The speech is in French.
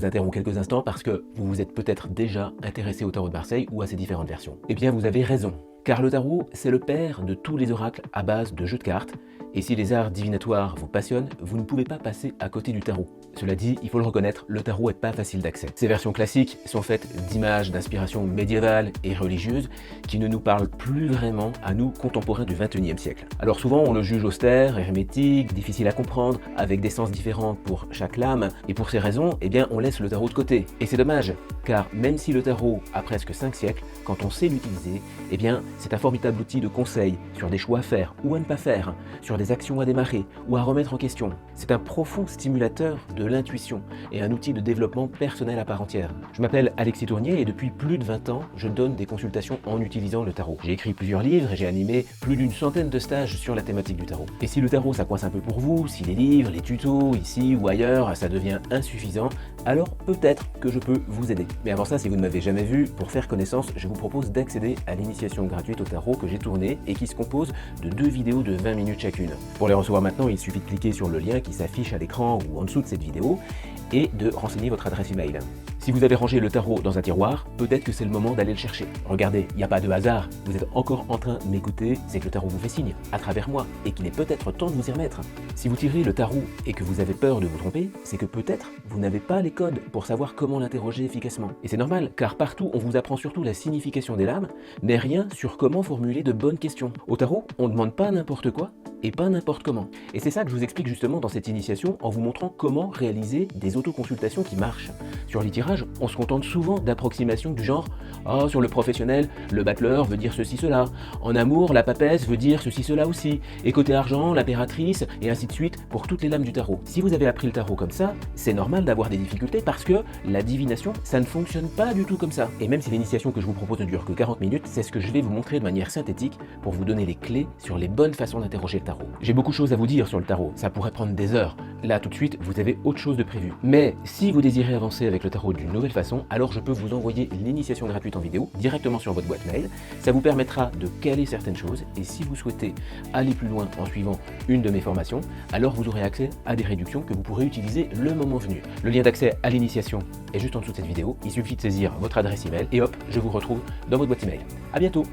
vous interromps quelques instants parce que vous vous êtes peut-être déjà intéressé au tarot de Marseille ou à ses différentes versions. Eh bien, vous avez raison, car le tarot, c'est le père de tous les oracles à base de jeux de cartes, et si les arts divinatoires vous passionnent, vous ne pouvez pas passer à côté du tarot. Cela dit, il faut le reconnaître, le tarot n'est pas facile d'accès. Ces versions classiques sont faites d'images d'inspiration médiévale et religieuse qui ne nous parlent plus vraiment à nous contemporains du XXIe siècle. Alors souvent on le juge austère, hermétique, difficile à comprendre, avec des sens différents pour chaque lame, et pour ces raisons, eh bien on laisse le tarot de côté. Et c'est dommage, car même si le tarot a presque 5 siècles, quand on sait l'utiliser, eh bien c'est un formidable outil de conseil sur des choix à faire ou à ne pas faire, sur des actions à démarrer ou à remettre en question. C'est un profond stimulateur de l'intuition et un outil de développement personnel à part entière. Je m'appelle Alexis Tournier et depuis plus de 20 ans, je donne des consultations en utilisant le tarot. J'ai écrit plusieurs livres et j'ai animé plus d'une centaine de stages sur la thématique du tarot. Et si le tarot ça coince un peu pour vous, si les livres, les tutos, ici ou ailleurs, ça devient insuffisant, alors peut-être que je peux vous aider. Mais avant ça, si vous ne m'avez jamais vu, pour faire connaissance, je vous propose d'accéder à l'initiation gratuite au tarot que j'ai tournée et qui se compose de 2 vidéos de 20 minutes chacune. Pour les recevoir maintenant, il suffit de cliquer sur le lien qui s'affiche à l'écran ou en dessous de cette vidéo et de renseigner votre adresse email. Si vous avez rangé le tarot dans un tiroir, peut-être que c'est le moment d'aller le chercher. Regardez, il n'y a pas de hasard, vous êtes encore en train de m'écouter, c'est que le tarot vous fait signe, à travers moi, et qu'il est peut-être temps de vous y remettre. Si vous tirez le tarot et que vous avez peur de vous tromper, c'est que peut-être vous n'avez pas les codes pour savoir comment l'interroger efficacement. Et c'est normal, car partout on vous apprend surtout la signification des lames, mais rien sur comment formuler de bonnes questions. Au tarot, on ne demande pas n'importe quoi, et pas n'importe comment. Et c'est ça que je vous explique justement dans cette initiation en vous montrant comment réaliser des autoconsultations qui marchent. Sur les tirages, on se contente souvent d'approximations du genre « Ah, sur le professionnel, le battleur veut dire ceci, cela. En amour, la papesse veut dire ceci, cela aussi. Et côté argent, l'impératrice, et ainsi de suite pour toutes les lames du tarot. » Si vous avez appris le tarot comme ça, c'est normal d'avoir des difficultés parce que la divination, ça ne fonctionne pas du tout comme ça. Et même si l'initiation que je vous propose ne dure que 40 minutes, c'est ce que je vais vous montrer de manière synthétique pour vous donner les clés sur les bonnes façons d'interroger le tarot. J'ai beaucoup de choses à vous dire sur le tarot, ça pourrait prendre des heures. Là, tout de suite, vous avez autre chose de prévu. Mais si vous désirez avancer avec le tarot d'une nouvelle façon, alors je peux vous envoyer l'initiation gratuite en vidéo directement sur votre boîte mail. Ça vous permettra de caler certaines choses et si vous souhaitez aller plus loin en suivant une de mes formations, alors vous aurez accès à des réductions que vous pourrez utiliser le moment venu. Le lien d'accès à l'initiation est juste en dessous de cette vidéo. Il suffit de saisir votre adresse email et hop, je vous retrouve dans votre boîte email. À bientôt!